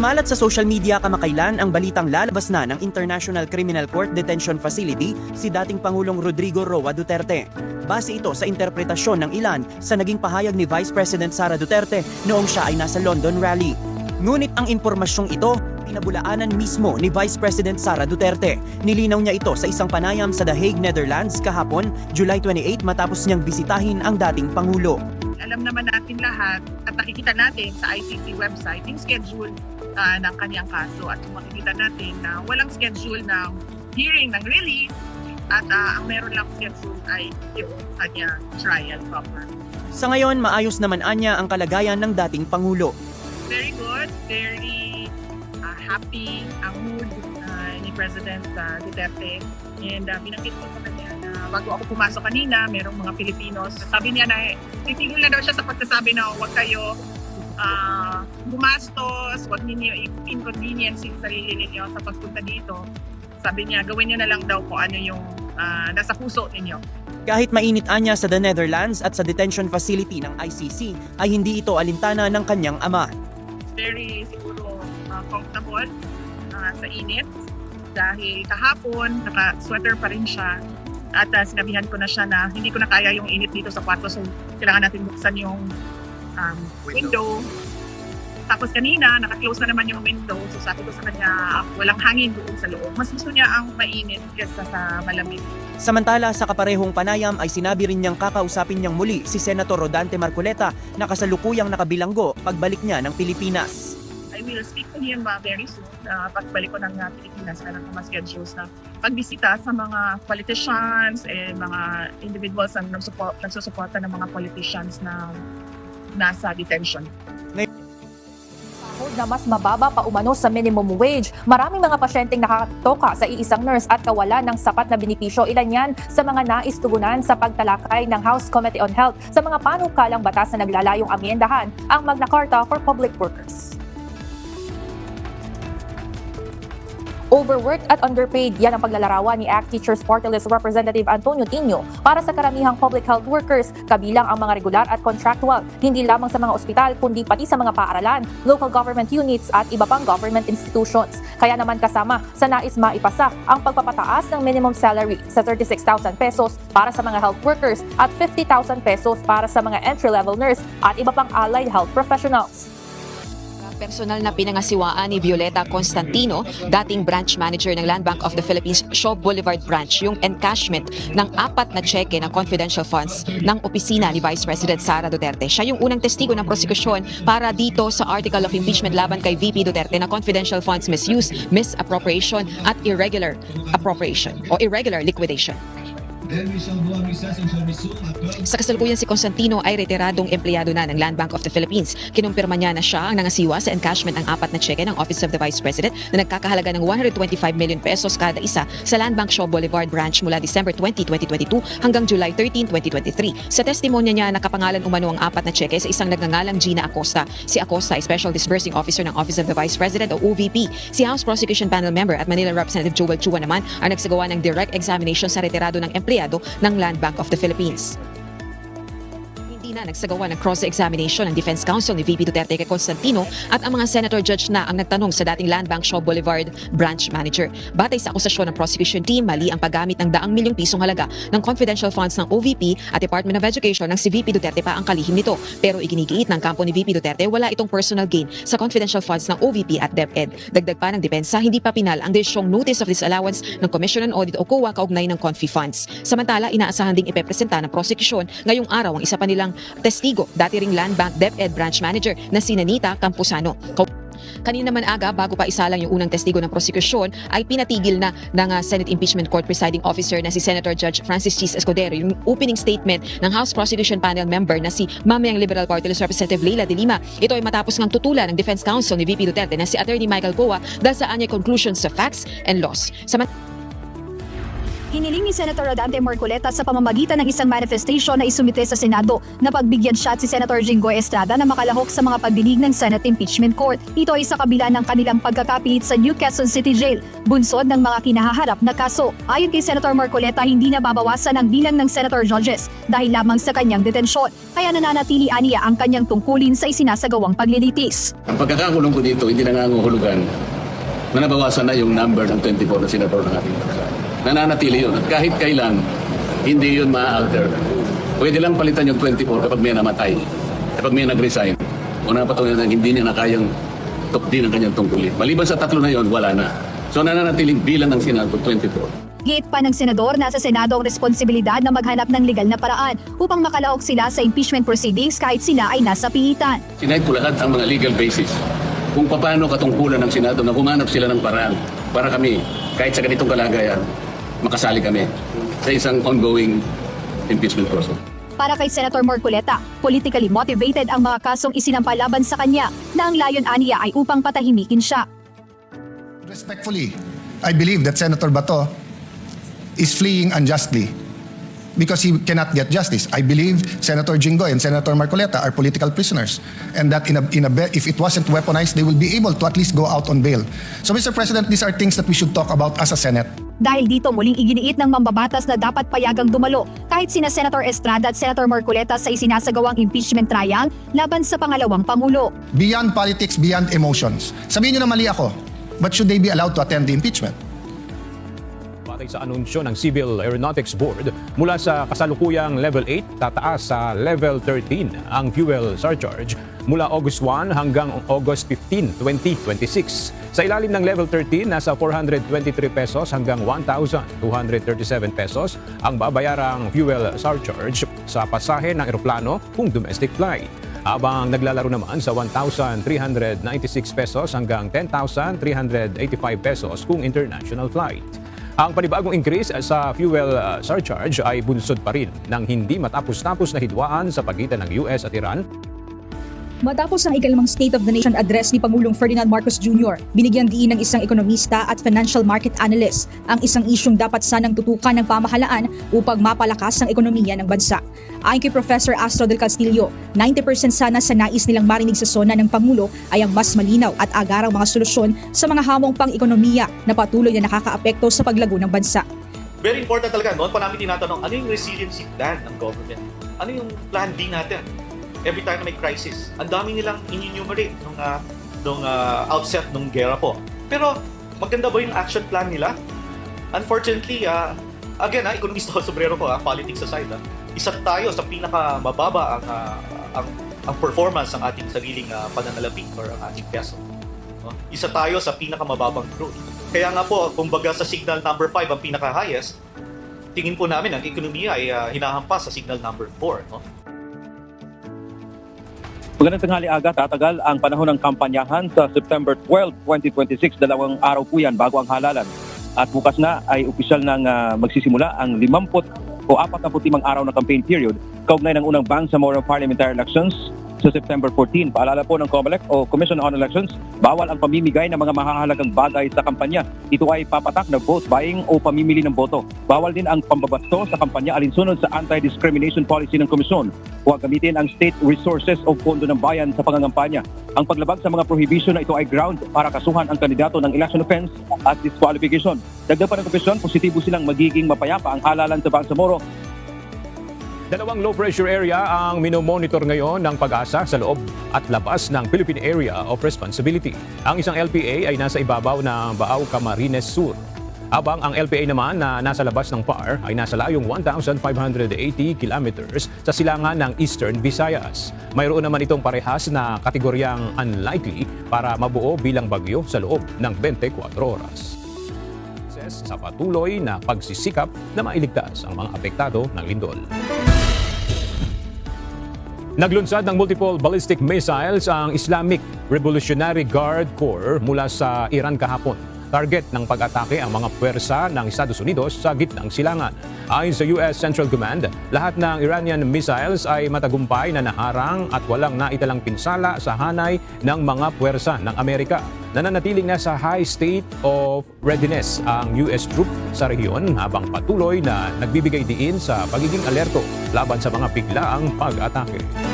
Kumalat sa social media kamakailan ang balitang lalabas na ng International Criminal Court Detention Facility si dating Pangulong Rodrigo Roa Duterte. Base ito sa interpretasyon ng ilan sa naging pahayag ni Vice President Sara Duterte noong siya ay nasa London rally. Ngunit ang impormasyong ito, pinabulaanan mismo ni Vice President Sara Duterte. Nilinaw niya ito sa isang panayam sa The Hague, Netherlands kahapon, July 28 matapos niyang bisitahin ang dating Pangulo. Alam naman natin lahat at nakikita natin sa ICC website yung schedule ng kanyang kaso at makikita natin na walang schedule ng hearing ng release at ang meron lang schedule ay yung kanyang trial proper. Sa ngayon, maayos naman anya ang kalagayan ng dating Pangulo. Very good, very happy ang mood ni President Duterte. And binanggit ko sa kanya na bago ako pumasok kanina, merong mga Filipinos. Sabi niya na titigil na daw siya sa pagsasabi na huwag kayo gumastos, huwag ninyo i-inconvenience yung sarili ninyo sa pagpunta dito. Sabi niya, gawin niyo na lang daw kung ano yung nasa puso ninyo. Kahit mainit anya sa the Netherlands at sa detention facility ng ICC, ay hindi ito alintana ng kanyang ama. Very siguro comfortable sa init dahil kahapon naka-sweater pa rin siya at sinabihan ko na siya na hindi ko na kaya yung init dito sa kwarto so kailangan natin buksan yung window. Tapos kanina naka-close na naman yung window so sabi ko sa kanya walang hangin doon sa loob. Mas gusto niya ang mainit kaysa sa malamig. Samantala sa kaparehong panayam ay sinabi rin niyang kakausapin niyang muli si Senator Rodante Marcoleta na kasalukuyang nakabilanggo pagbalik niya ng Pilipinas. I will speak to him very soon. Pagbalik ko ng Pilipinas, kailangan ko mas-schedules na pagbisita sa mga politicians and mga individuals na nagsusuporta ng mga politicians na nasa detention. Na mas mababa pa umano sa minimum wage. Maraming mga pasyenteng nakatoka sa iisang nurse at kawalan ng sapat na benepisyo. Ilan yan sa mga nais tugunan sa pagtalakay ng House Committee on Health sa mga panukalang batas na naglalayong amyendahan ang Magna Carta for Public Workers. Overworked at underpaid, yan ang paglalarawan ni ACT Teachers Party List Representative Antonio Tino para sa karamihang public health workers, kabilang ang mga regular at contractual, hindi lamang sa mga ospital kundi pati sa mga paaralan, local government units at iba pang government institutions. Kaya naman kasama sa nais maipasa ang pagpapataas ng minimum salary sa 36,000 pesos para sa mga health workers at 50,000 pesos para sa mga entry-level nurse at iba pang allied health professionals. Personal na pinangasiwaan ni Violeta Constantino, dating branch manager ng Land Bank of the Philippines Shaw Boulevard Branch, yung encashment ng 4 na cheque ng confidential funds ng opisina ni Vice President Sara Duterte. Siya yung unang testigo ng prosekusyon para dito sa article of impeachment laban kay VP Duterte na confidential funds misuse, misappropriation at irregular appropriation o irregular liquidation. Sa kasalukuyan si Constantino ay retiradong empleyado na ng Land Bank of the Philippines. Kinumpirma niya na siya ang nangasiwa sa encashment ng 4 na cheque ng Office of the Vice President na nagkakahalaga ng 125 million pesos kada isa sa Land Bank Shaw Boulevard Branch mula December 20, 2022 hanggang July 13, 2023. Sa testimonya niya, nakapangalan umano ang 4 na cheque sa isang nagngangalang Gina Acosta. Si Acosta ay Special Disbursing Officer ng Office of the Vice President o OVP. Si House Prosecution Panel Member at Manila Representative Joel Chua naman ang nagsagawa ng direct examination sa retirado ng empleyado ng Land Bank of the Philippines. Hindi na nagsagawa ng cross-examination ng Defense Counsel ni VP Duterte kay Constantino at ang mga Senator Judge na ang nagtanong sa dating Land Bank Shaw Boulevard Branch Manager. Batay sa akusasyon ng prosecution team, mali ang paggamit ng 100 milyong pisong halaga ng confidential funds ng OVP at Department of Education ng si VP Duterte pa ang kalihim nito. Pero iginigiit ng kampo ni VP Duterte wala itong personal gain sa confidential funds ng OVP at DepEd. Dagdag pa ng depensa, hindi pa pinal ang desisyong notice of disallowance ng Commission on Audit o COA kaugnay ng Confi funds. Samantala, inaasahan ding ipepresenta ng prosecution ngayong araw ang isa pa nilang testigo, dati ring Land Bank DepEd Branch Manager na si Nanita Campuzano. Kanina naman aga, bago pa isalang yung unang testigo ng prosekusyon, ay pinatigil na ng Senate Impeachment Court Presiding Officer na si Senator Judge Francis Chis Escudero yung opening statement ng House Prosecution Panel Member na si Mamayang Liberal Party List Representative Leila de Lima. Ito ay matapos ngang tutulan ng Defense Counsel ni VP Duterte na si Attorney Michael Coa dahil sa anyay conclusions sa facts and laws. Hiniling ni Senator Rodante Marcoleta sa pamamagitan ng isang manifestation na isumite sa Senado na pagbigyan siya at si Senator Jinggoy Estrada na makalahok sa mga pagdinig ng Senate Impeachment Court. Ito ay sa kabila ng kanilang pagkakapilit sa New Quezon City Jail, bunsod ng mga kinahaharap na kaso. Ayon kay Senator Marcoleta, hindi na babawasan ang bilang ng Senator Judges dahil lamang sa kanyang detensyon. Kaya nananatili aniya ang kanyang tungkulin sa isinasagawang paglilitis. Ang pagkakakulong ko dito, hindi nangangahulugan na nabawasan na yung number ng 24 na senador ng ating bansa. Nananatili yun. At kahit kailan, hindi yun ma-alter. Pwede lang palitan yung 24 kapag may namatay, kapag may nag-resign, o napatuloy na hindi niya na kayang tukdi ng kanyang tungkulin. Maliban sa tatlo na yun, wala na. So nananatiling bilang ng Senado 24. Giit pa ng senador, nasa Senado ang responsibilidad na maghanap ng legal na paraan upang makalahok sila sa impeachment proceedings kahit sila ay nasa pilitan. Sinaid ko lahat ang mga legal basis kung paano katungkulan ng Senado na humanap sila ng paraan para kami, kahit sa ganitong kalagayan, makasali kami sa isang ongoing impeachment process. Para kay Senator Marcoleta, politically motivated ang mga kasong isinampalaban sa kanya na ang layon aniya ay upang patahimikin siya. Respectfully, I believe that Senator Bato is fleeing unjustly because he cannot get justice. I believe Senator Jinggoy and Senator Marcoleta are political prisoners, and that if it wasn't weaponized, they will be able to at least go out on bail. So, Mr. President, these are things that we should talk about as a Senate. Dahil dito muling iginiit ng mambabatas na dapat payagang dumalo kahit sina Senator Estrada at Senator Marcoleta sa isinasagawang impeachment trial laban sa pangalawang Pangulo. Beyond politics, beyond emotions. Sabihin nyo na mali ako, but should they be allowed to attend the impeachment? Batay sa anunsyo ng Civil Aeronautics Board, mula sa kasalukuyang Level 8, tataas sa Level 13 ang fuel surcharge mula August 1 hanggang August 15, 2026. Sa ilalim ng Level 13, nasa 423 pesos hanggang 1,237 pesos ang babayarang fuel surcharge sa pasahe ng eroplano kung domestic flight. Habang naglalaro naman sa 1,396 pesos hanggang 10,385 pesos kung international flight. Ang panibagong increase sa fuel surcharge ay bunsod pa rin ng hindi matapos-tapos na hidwaan sa pagitan ng US at Iran. Matapos ang ikalimang State of the Nation address ni Pangulong Ferdinand Marcos Jr., binigyan diin ng isang ekonomista at financial market analyst ang isang isyong dapat sanang tutukan ng pamahalaan upang mapalakas ang ekonomiya ng bansa. Ayon kay Professor Astro del Castillo, 90% sana sa nais nilang marinig sa sona ng Pangulo ay ang mas malinaw at agarang mga solusyon sa mga hamong pang-ekonomiya na patuloy na nakakaapekto sa paglago ng bansa. Very important talaga, noon pa namin tinatanong, ano yung resiliency plan ng government? Ano yung plan B natin? Every time na may crisis, ang dami nilang in-enumerate nung outset ng gera po. Pero maganda ba yung action plan nila? Unfortunately, again, ekonomista ko, sobrero ko, politics aside, isa tayo sa pinakamababa ang performance ng ating sariling pananalapi or ang ating peso. Isa tayo sa pinakamababang growth. Kaya nga po, kumbaga sa signal number 5 ang pinaka-highest, tingin po namin ang ekonomiya ay hinahampas sa signal number 4. No? Magandang tanghali aga, tatagal ang panahon ng kampanyahan sa September 12, 2026. 2 araw po yan bago ang halalan. At bukas na ay opisyal nang magsisimula ang 45 araw na campaign period kaugnay ng unang Bangsamoro Parliamentary Elections sa September 14. Paalala po ng COMELEC o Commission on Elections, bawal ang pamimigay ng mga mahahalagang bagay sa kampanya. Ito ay papatak na vote buying o pamimili ng boto. Bawal din ang pambabasto sa kampanya alinsunod sa anti-discrimination policy ng komisyon. Huwag gamitin ang state resources o pondo ng bayan sa pangangampanya. Ang paglabag sa mga prohibition na ito ay ground para kasuhan ang kandidato ng election offense at disqualification. Dagdag pa ng komisyon, positibo silang magiging mapayapa ang halalan sa Bangsamoro. 2 low pressure area ang minomonitor ngayon ng Pag-asa sa loob at labas ng Philippine Area of Responsibility. Ang isang LPA ay nasa ibabaw ng Baaw Camarines Sur. Habang ang LPA naman na nasa labas ng PAR ay nasa layong 1,580 kilometers sa silangan ng Eastern Visayas. Mayroon naman itong parehas na kategoryang unlikely para mabuo bilang bagyo sa loob ng 24 oras. Sa patuloy na pagsisikap na mailigtas ang mga apektado ng lindol. Naglunsad ng multiple ballistic missiles ang Islamic Revolutionary Guard Corps mula sa Iran kahapon. target ng pag-atake ang mga puwersa ng Estados Unidos sa gitnang silangan. Ayon sa US Central Command, lahat ng Iranian missiles ay matagumpay na naharang at walang naitalang pinsala sa hanay ng mga puwersa ng Amerika. Nananatiling nasa high state of readiness ang US troop sa rehiyon habang patuloy na nagbibigay diin sa pagiging alerto laban sa mga biglaang pag-atake.